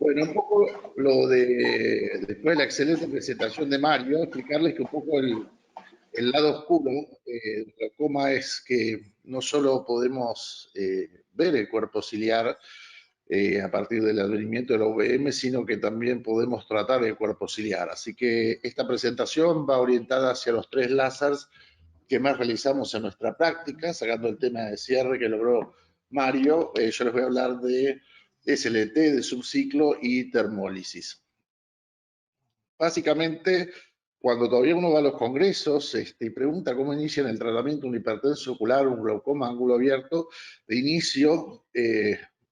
Bueno, un poco después de la excelente presentación de Mario, explicarles que un poco el lado oscuro del glaucoma es que no solo podemos ver el cuerpo ciliar a partir del advenimiento de la UVM, sino que también podemos tratar el cuerpo ciliar. Así que esta presentación va orientada hacia los 3 láseres que más realizamos en nuestra práctica, sacando el tema de cierre que logró Mario. Yo les voy a hablar de SLT, de subciclo y termólisis. Básicamente, cuando todavía uno va a los congresos y pregunta cómo inician el tratamiento de un hipertenso ocular, un glaucoma ángulo abierto, de inicio,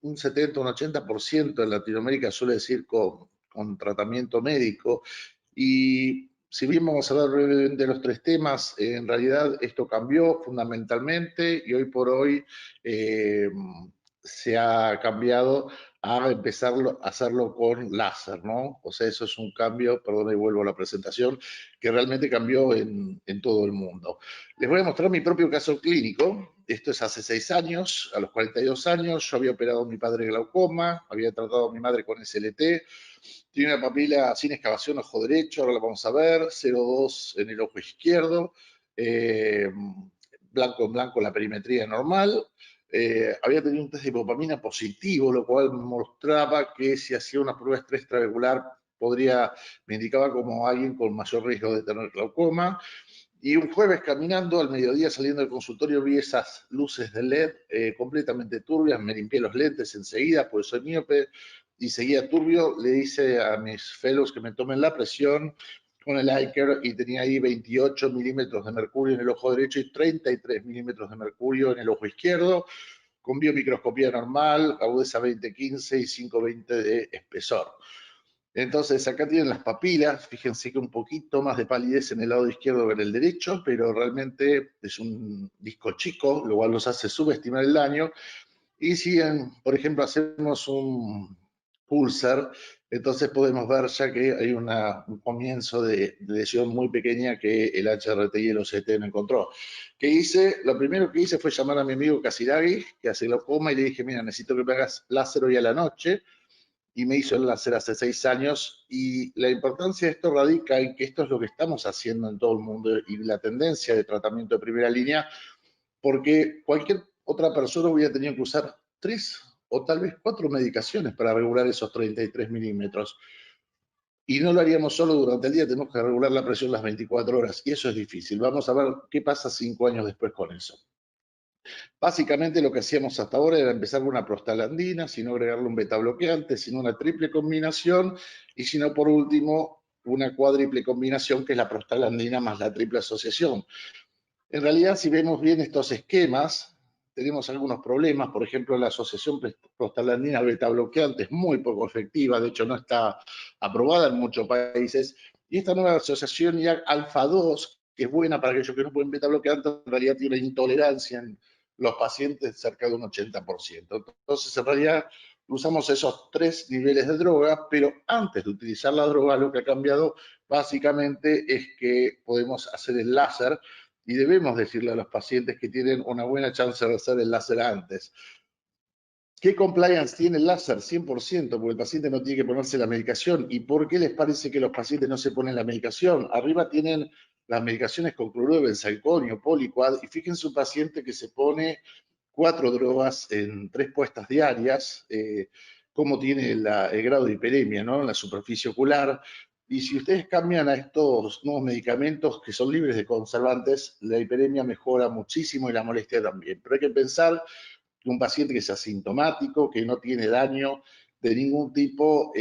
un 70, un 80% en Latinoamérica suele decir con tratamiento médico. Y si bien vamos a hablar brevemente de los 3 temas, en realidad esto cambió fundamentalmente y hoy por hoy se ha cambiado a empezar a hacerlo con láser, ¿no? O sea, eso es un cambio, perdón, y vuelvo a la presentación, que realmente cambió en todo el mundo. Les voy a mostrar mi propio caso clínico. Esto es hace 6 años, a los 42 años, yo había operado a mi padre de glaucoma, había tratado a mi madre con SLT, tiene una papila sin excavación, ojo derecho, ahora la vamos a ver, 0,2 en el ojo izquierdo, blanco en blanco la perimetría normal. Había tenido un test de hipopamina positivo, lo cual mostraba que si hacía una prueba de estrés extravehicular me indicaba como alguien con mayor riesgo de tener glaucoma. Y un jueves caminando al mediodía saliendo del consultorio vi esas luces de LED completamente turbias, me limpié los lentes enseguida, porque soy míope, y seguía turbio. Le hice a mis fellows que me tomen la presión con el Iker y tenía ahí 28 milímetros de mercurio en el ojo derecho y 33 milímetros de mercurio en el ojo izquierdo, con biomicroscopía normal, agudeza 20-15 y 5-20 de espesor. Entonces acá tienen las papilas, fíjense que un poquito más de palidez en el lado izquierdo que en el derecho, pero realmente es un disco chico, lo cual nos hace subestimar el daño. Y si, por ejemplo, hacemos un pulsar, entonces podemos ver ya que hay un comienzo de lesión muy pequeña que el HRT y el OCT no encontró. ¿Qué hice? Lo primero que hice fue llamar a mi amigo Casiraghi, que hace glaucoma, y le dije, mira, necesito que me hagas láser hoy a la noche, y me hizo el láser hace 6 años, y la importancia de esto radica en que esto es lo que estamos haciendo en todo el mundo y la tendencia de tratamiento de primera línea, porque cualquier otra persona hubiera tenido que usar 3 o tal vez 4 medicaciones para regular esos 33 milímetros. Y no lo haríamos solo durante el día, tenemos que regular la presión las 24 horas, y eso es difícil. Vamos a ver qué pasa 5 años después con eso. Básicamente lo que hacíamos hasta ahora era empezar con una prostaglandina, sin agregarle un beta bloqueante, sino una triple combinación, y si no, por último, una cuádruple combinación, que es la prostaglandina más la triple asociación. En realidad, si vemos bien estos esquemas, tenemos algunos problemas. Por ejemplo, la asociación prostaglandina beta bloqueante es muy poco efectiva, de hecho no está aprobada en muchos países, y esta nueva asociación ya alfa 2, que es buena para aquellos que no pueden beta bloqueante, en realidad tiene intolerancia en los pacientes cerca de un 80%. Entonces, en realidad, usamos esos 3 niveles de droga, pero antes de utilizar la droga, lo que ha cambiado básicamente es que podemos hacer el láser, y debemos decirle a los pacientes que tienen una buena chance de hacer el láser antes. ¿Qué compliance tiene el láser? 100%, porque el paciente no tiene que ponerse la medicación. ¿Y por qué les parece que los pacientes no se ponen la medicación? Arriba tienen las medicaciones con cloruro de benzalconio, Poliquad, y fíjense un paciente que se pone 4 drogas en 3 puestas diarias, cómo tiene el grado de hiperemia, ¿no?, en la superficie ocular. Y si ustedes cambian a estos nuevos medicamentos que son libres de conservantes, la hiperemia mejora muchísimo y la molestia también. Pero hay que pensar que un paciente que es asintomático, que no tiene daño de ningún tipo,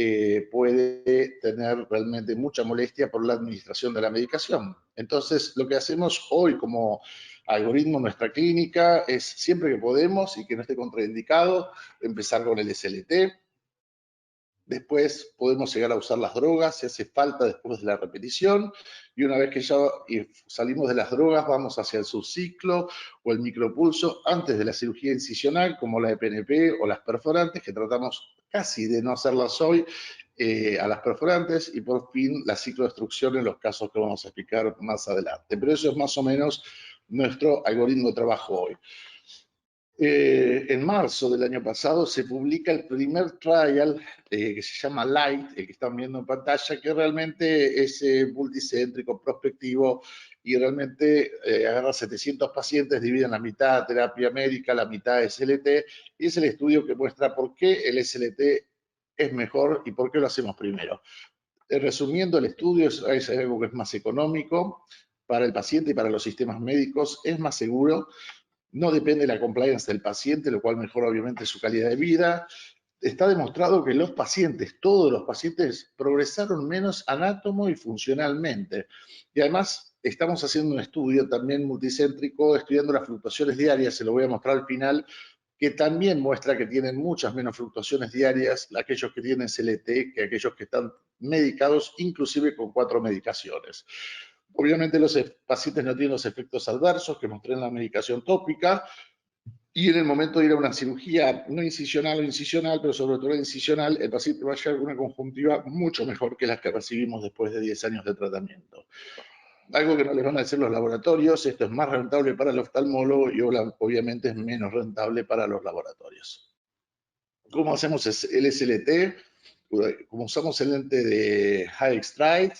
puede tener realmente mucha molestia por la administración de la medicación. Entonces, lo que hacemos hoy como algoritmo en nuestra clínica es, siempre que podemos y que no esté contraindicado, empezar con el SLT. Después podemos llegar a usar las drogas si hace falta después de la repetición, y una vez que ya salimos de las drogas vamos hacia el subciclo o el micropulso antes de la cirugía incisional, como la de PNP o las perforantes, que tratamos casi de no hacerlas hoy, a las perforantes, y por fin la ciclodestrucción en los casos que vamos a explicar más adelante. Pero eso es más o menos nuestro algoritmo de trabajo hoy. En marzo del año pasado se publica el primer trial que se llama Light, el que están viendo en pantalla, que realmente es multicéntrico, prospectivo, y realmente agarra 700 pacientes, divide en la mitad terapia médica, la mitad SLT, y es el estudio que muestra por qué el SLT es mejor y por qué lo hacemos primero. Resumiendo, el estudio es algo que es más económico para el paciente y para los sistemas médicos, es más seguro, no depende de la compliance del paciente, lo cual mejora obviamente su calidad de vida. Está demostrado que los pacientes, todos los pacientes, progresaron menos anátomo y funcionalmente. Y además estamos haciendo un estudio también multicéntrico, estudiando las fluctuaciones diarias, se lo voy a mostrar al final, que también muestra que tienen muchas menos fluctuaciones diarias aquellos que tienen CLT que aquellos que están medicados, inclusive con 4 medicaciones. Obviamente los pacientes no tienen los efectos adversos que mostré en la medicación tópica, y en el momento de ir a una cirugía, no incisional o incisional, pero sobre todo incisional, el paciente va a llegar con una conjuntiva mucho mejor que las que recibimos después de 10 años de tratamiento. Algo que no les van a decir los laboratorios, esto es más rentable para el oftalmólogo y obviamente es menos rentable para los laboratorios. ¿Cómo hacemos el SLT? Como usamos el lente de High Stride,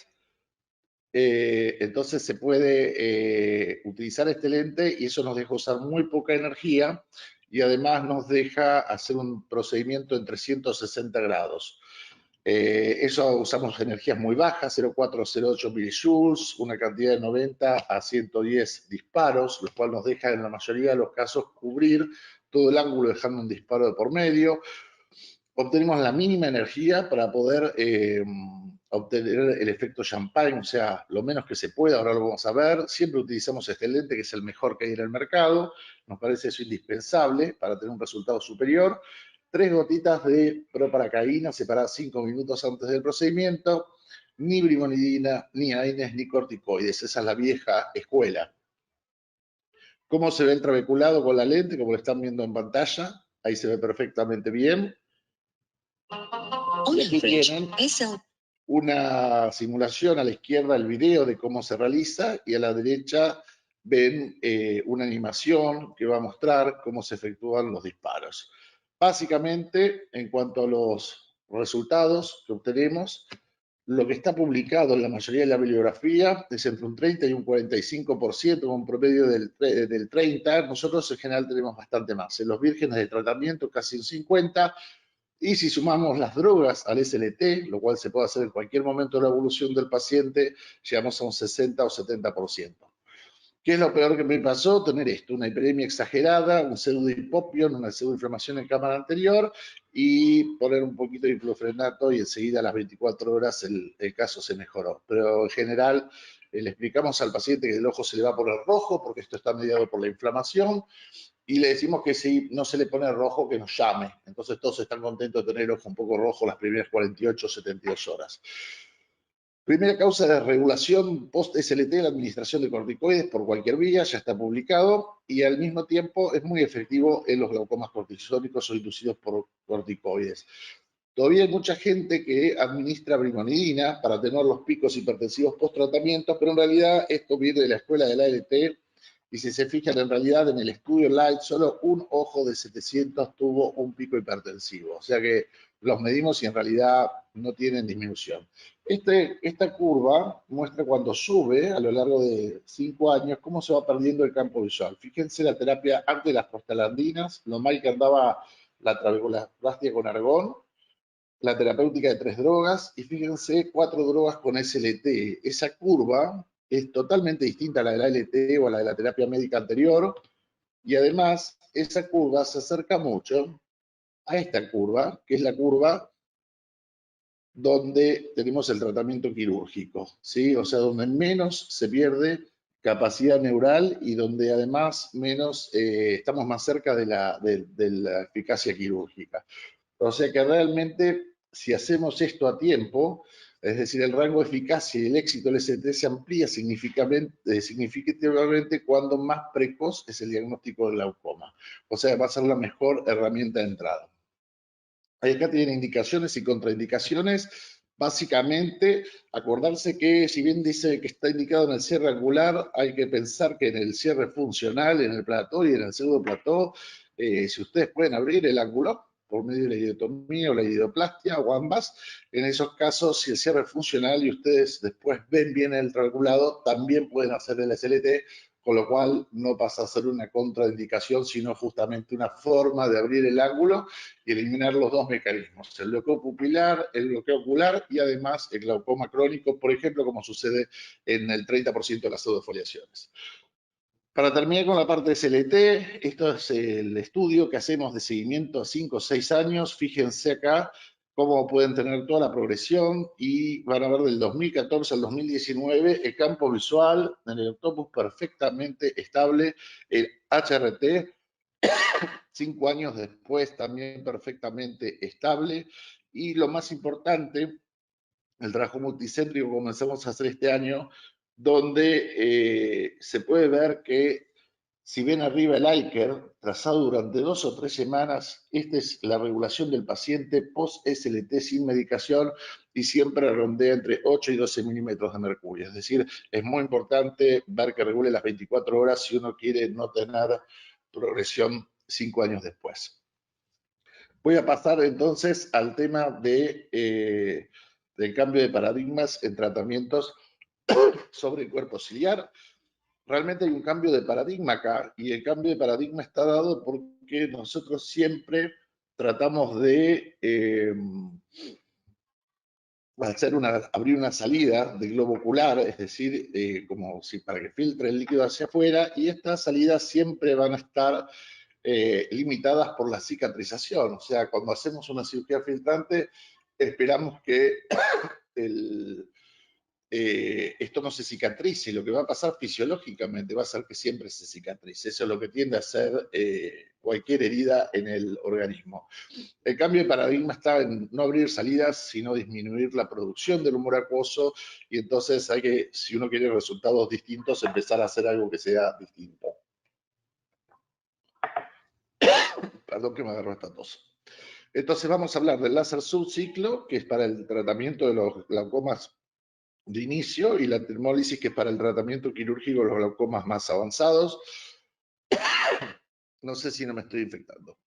entonces se puede utilizar este lente y eso nos deja usar muy poca energía y además nos deja hacer un procedimiento en 360 grados. Eso usamos energías muy bajas, 0,408 milijoules, una cantidad de 90 a 110 disparos, lo cual nos deja en la mayoría de los casos cubrir todo el ángulo dejando un disparo de por medio. Obtenemos la mínima energía para poder obtener el efecto champagne, o sea, lo menos que se pueda, ahora lo vamos a ver. Siempre utilizamos este lente, que es el mejor que hay en el mercado. Nos parece eso indispensable para tener un resultado superior. 3 gotitas de proparacaína separadas 5 minutos antes del procedimiento. Ni brimonidina, ni AINES, ni corticoides. Esa es la vieja escuela. ¿Cómo se ve el trabeculado con la lente? Como lo están viendo en pantalla. Ahí se ve perfectamente bien. Y aquí tienen una simulación a la izquierda, el video de cómo se realiza, y a la derecha ven una animación que va a mostrar cómo se efectúan los disparos. Básicamente, en cuanto a los resultados que obtenemos, lo que está publicado en la mayoría de la bibliografía es entre un 30 y un 45%, con un promedio del 30%. Nosotros en general tenemos bastante más. En los vírgenes de tratamiento casi un 50%. Y si sumamos las drogas al SLT, lo cual se puede hacer en cualquier momento de la evolución del paciente, llegamos a un 60 o 70%. ¿Qué es lo peor que me pasó? Tener esto, una hiperemia exagerada, un pseudohipopion, una pseudoinflamación en cámara anterior y poner un poquito de diclofenaco y enseguida a las 24 horas el caso se mejoró. Pero en general le explicamos al paciente que el ojo se le va a poner rojo porque esto está mediado por la inflamación y le decimos que si no se le pone rojo, que nos llame. Entonces todos están contentos de tener el ojo un poco rojo las primeras 48 o 72 horas. Primera causa de regulación post-SLT, la administración de corticoides por cualquier vía, ya está publicado, y al mismo tiempo es muy efectivo en los glaucomas cortisónicos o inducidos por corticoides. Todavía hay mucha gente que administra brimonidina para tener los picos hipertensivos post-tratamiento, pero en realidad esto viene de la escuela del ALT, y si se fijan en realidad en el estudio Light, solo un ojo de 700 tuvo un pico hipertensivo, o sea que los medimos y en realidad no tienen disminución. Esta curva muestra cuando sube a lo largo de 5 años cómo se va perdiendo el campo visual. Fíjense la terapia antes de las prostaglandinas, lo mal que andaba la trabeculoplastia con argón, la terapéutica de 3 drogas y fíjense 4 drogas con SLT. Esa curva es totalmente distinta a la de la ALT o a la de la terapia médica anterior y además esa curva se acerca mucho a esta curva, que es la curva donde tenemos el tratamiento quirúrgico, ¿sí? O sea, donde menos se pierde capacidad neural y donde además menos estamos más cerca de la eficacia quirúrgica. O sea que realmente, si hacemos esto a tiempo, es decir, el rango de eficacia y el éxito del SLT se amplía significativamente cuando más precoz es el diagnóstico del glaucoma. O sea, va a ser la mejor herramienta de entrada. Acá tienen indicaciones y contraindicaciones. Básicamente, acordarse que si bien dice que está indicado en el cierre angular, hay que pensar que en el cierre funcional, en el plató y en el pseudoplató, Si ustedes pueden abrir el ángulo por medio de la iridotomía o la iridoplastia o ambas, en esos casos, si el cierre es funcional y ustedes después ven bien el triangulado, también pueden hacer el SLT, con lo cual no pasa a ser una contraindicación, sino justamente una forma de abrir el ángulo y eliminar los dos mecanismos, el bloqueo pupilar, el bloqueo ocular y además el glaucoma crónico, por ejemplo, como sucede en el 30% de las pseudofoliaciones. Para terminar con la parte de SLT, esto es el estudio que hacemos de seguimiento a 5 o 6 años. Fíjense acá cómo pueden tener toda la progresión y van a ver del 2014 al 2019 el campo visual en el octopus perfectamente estable, el HRT 5 años después también perfectamente estable y lo más importante, el trabajo multicéntrico que comenzamos a hacer este año, donde se puede ver que si ven arriba el ICER, trazado durante 2 o 3 semanas, esta es la regulación del paciente post-SLT sin medicación y siempre rondea entre 8 y 12 milímetros de mercurio. Es decir, es muy importante ver que regule las 24 horas si uno quiere no tener progresión 5 años después. Voy a pasar entonces al tema del cambio de paradigmas en tratamientos sobre el cuerpo ciliar. Realmente hay un cambio de paradigma acá y el cambio de paradigma está dado porque nosotros siempre tratamos de abrir una salida del globo ocular, es decir, como si para que filtre el líquido hacia afuera, y estas salidas siempre van a estar limitadas por la cicatrización. O sea, cuando hacemos una cirugía filtrante, esperamos que esto no se cicatrice. Lo que va a pasar fisiológicamente va a ser que siempre se cicatrice. Eso es lo que tiende a ser cualquier herida en el organismo. El cambio de paradigma está en no abrir salidas, sino disminuir la producción del humor acuoso, y entonces hay que, si uno quiere resultados distintos, empezar a hacer algo que sea distinto. Perdón que me agarró esta tos. Entonces vamos a hablar del láser subciclo, que es para el tratamiento de los glaucomas de inicio, y la termólisis, que es para el tratamiento quirúrgico de los glaucomas más avanzados. No sé si no me estoy infectando.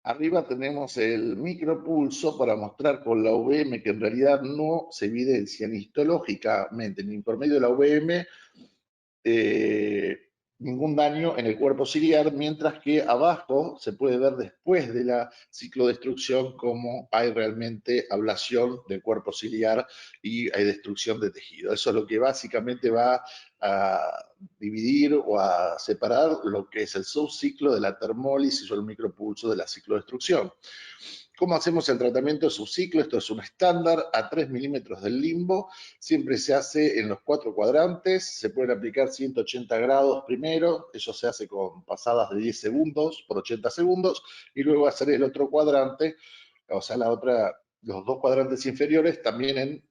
Arriba tenemos el micropulso para mostrar con la UVM que en realidad no se evidencia ni histológicamente ni por medio de la UVM ningún daño en el cuerpo ciliar, mientras que abajo se puede ver después de la ciclodestrucción cómo hay realmente ablación del cuerpo ciliar y hay destrucción de tejido. Eso es lo que básicamente va a dividir o a separar lo que es el subciclo de la termólisis o el micropulso de la ciclodestrucción. ¿Cómo hacemos el tratamiento de subciclo? Esto es un estándar a 3 milímetros del limbo. Siempre se hace en los 4 cuadrantes. Se pueden aplicar 180 grados primero. Eso se hace con pasadas de 10 segundos por 80 segundos. Y luego hacer el otro cuadrante, o sea, los 2 cuadrantes inferiores también en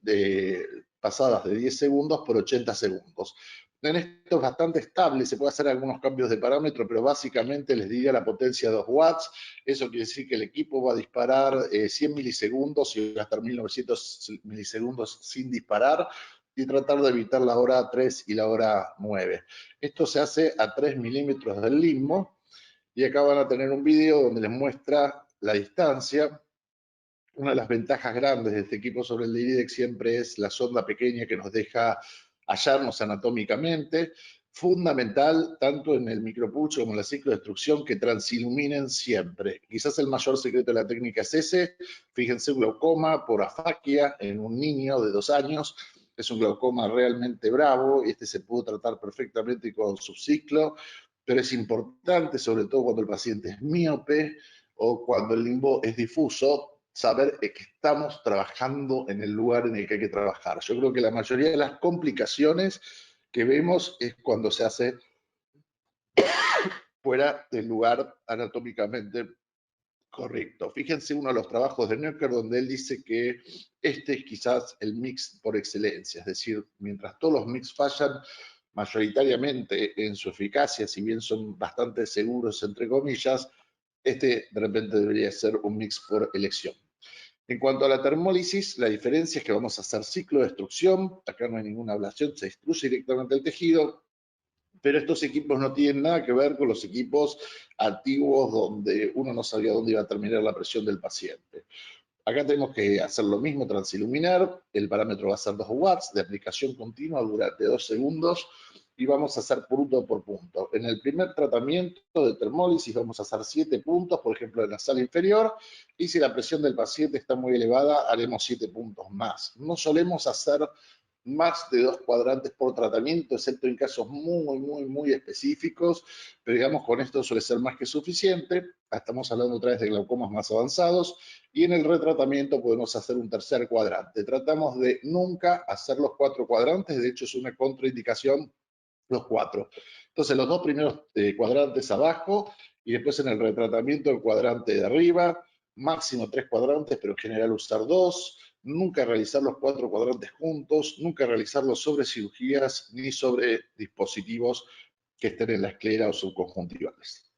pasadas de 10 segundos por 80 segundos. En esto es bastante estable, se puede hacer algunos cambios de parámetro, pero básicamente les diría la potencia de 2 watts. Eso quiere decir que el equipo va a disparar 100 milisegundos y va a estar 1900 milisegundos sin disparar y tratar de evitar la hora 3 y la hora 9. Esto se hace a 3 milímetros del limbo y acá van a tener un video donde les muestra la distancia. Una de las ventajas grandes de este equipo sobre el de IRIDEX siempre es la sonda pequeña que nos deja hallarnos anatómicamente. Fundamental, tanto en el micropulso como en la ciclodestrucción, que transiluminen siempre. Quizás el mayor secreto de la técnica es ese. Fíjense, un glaucoma por afaquia en un niño de 2 años. Es un glaucoma realmente bravo y este se pudo tratar perfectamente con subciclo, pero es importante, sobre todo cuando el paciente es míope o cuando el limbo es difuso, saber que estamos trabajando en el lugar en el que hay que trabajar. Yo creo que la mayoría de las complicaciones que vemos es cuando se hace fuera del lugar anatómicamente correcto. Fíjense uno de los trabajos de Nöcker donde él dice que este es quizás el mix por excelencia, es decir, mientras todos los mix fallan mayoritariamente en su eficacia, si bien son bastante seguros, entre comillas, este de repente debería ser un mix por elección. En cuanto a la termólisis, la diferencia es que vamos a hacer ciclo de destrucción, acá no hay ninguna ablación, se destruye directamente el tejido, Pero estos equipos no tienen nada que ver con los equipos antiguos donde uno no sabía dónde iba a terminar la presión del paciente. Acá tenemos que hacer lo mismo, transiluminar, el parámetro va a ser 2 watts de aplicación continua durante 2 segundos y vamos a hacer punto por punto. En el primer tratamiento de termólisis vamos a hacer 7 puntos, por ejemplo, en la sala inferior, y si la presión del paciente está muy elevada, haremos 7 puntos más. No solemos hacer más de 2 cuadrantes por tratamiento, excepto en casos muy específicos, pero digamos con esto suele ser más que suficiente. Estamos hablando otra vez de glaucomas más avanzados y en el retratamiento podemos hacer un tercer cuadrante. Tratamos de nunca hacer los 4 cuadrantes, de hecho es una contraindicación los 4. Entonces los 2 primeros cuadrantes abajo y después en el retratamiento el cuadrante de arriba, máximo 3 cuadrantes, pero en general usar 2. Nunca realizar los 4 cuadrantes juntos, nunca realizarlos sobre cirugías ni sobre dispositivos que estén en la esclera o subconjuntivales.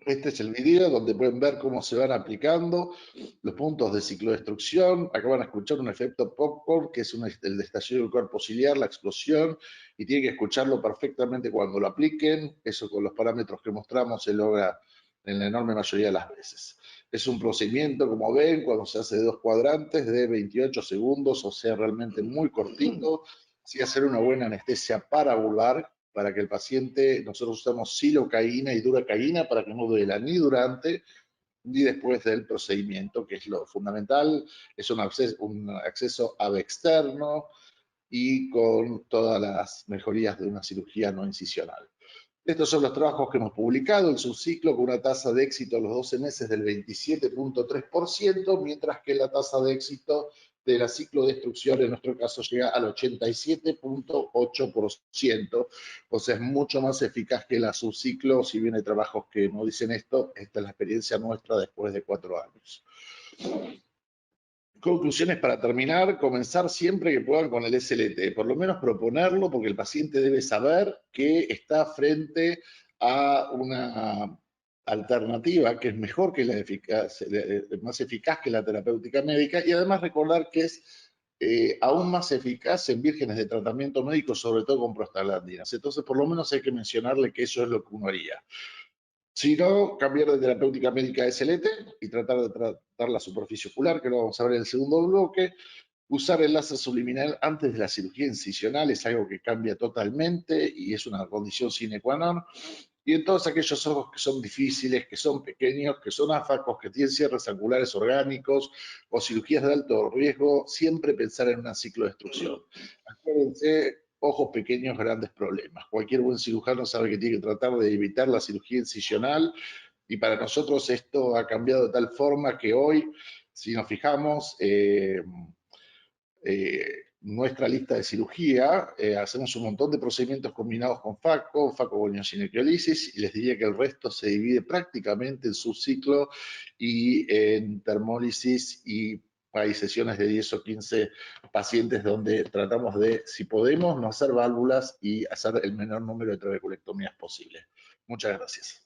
Este es el video donde pueden ver cómo se van aplicando los puntos de ciclodestrucción. Acá van a escuchar un efecto popcorn, que es el estallido del cuerpo ciliar, la explosión, y tienen que escucharlo perfectamente cuando lo apliquen. Eso con los parámetros que mostramos se logra en la enorme mayoría de las veces. Es un procedimiento, como ven, cuando se hace de 2 cuadrantes de 28 segundos, o sea, realmente muy cortito, sí hacer una buena anestesia paravulvar, para que el paciente, nosotros usamos silocaína y duracaína para que no duela ni durante ni después del procedimiento, que es lo fundamental. Es un acceso AVE externo y con todas las mejorías de una cirugía no incisional. Estos son los trabajos que hemos publicado, el subciclo con una tasa de éxito a los 12 meses del 27.3%, mientras que la tasa de éxito de la ciclodestrucción en nuestro caso llega al 87.8%, o sea, es mucho más eficaz que la subciclo. Si bien hay trabajos que no dicen esto, esta es la experiencia nuestra después de 4 años. Conclusiones para terminar: comenzar siempre que puedan con el SLT, por lo menos proponerlo, porque el paciente debe saber que está frente a una alternativa que es mejor que la eficaz, más eficaz que la terapéutica médica, y además recordar que es aún más eficaz en vírgenes de tratamiento médico, sobre todo con prostaglandinas. Entonces, por lo menos hay que mencionarle que eso es lo que uno haría. Si no, cambiar de terapéutica médica a SLT y tratar de tratar la superficie ocular, que lo vamos a ver en el segundo bloque. Usar el láser subliminal antes de la cirugía incisional es algo que cambia totalmente y es una condición sine qua non. Y en todos aquellos ojos que son difíciles, que son pequeños, que son áfacos, que tienen cierres angulares orgánicos o cirugías de alto riesgo, siempre pensar en una ciclodestrucción. Acuérdense, ojos pequeños, grandes problemas. Cualquier buen cirujano sabe que tiene que tratar de evitar la cirugía incisional, y para nosotros esto ha cambiado de tal forma que hoy, si nos fijamos, nuestra lista de cirugía, hacemos un montón de procedimientos combinados con facogoniocinecrolysis, y les diría que el resto se divide prácticamente en subciclo y en termólisis, y hay sesiones de 10 o 15 pacientes donde tratamos de, si podemos, no hacer válvulas y hacer el menor número de trabeculectomías posible. Muchas gracias.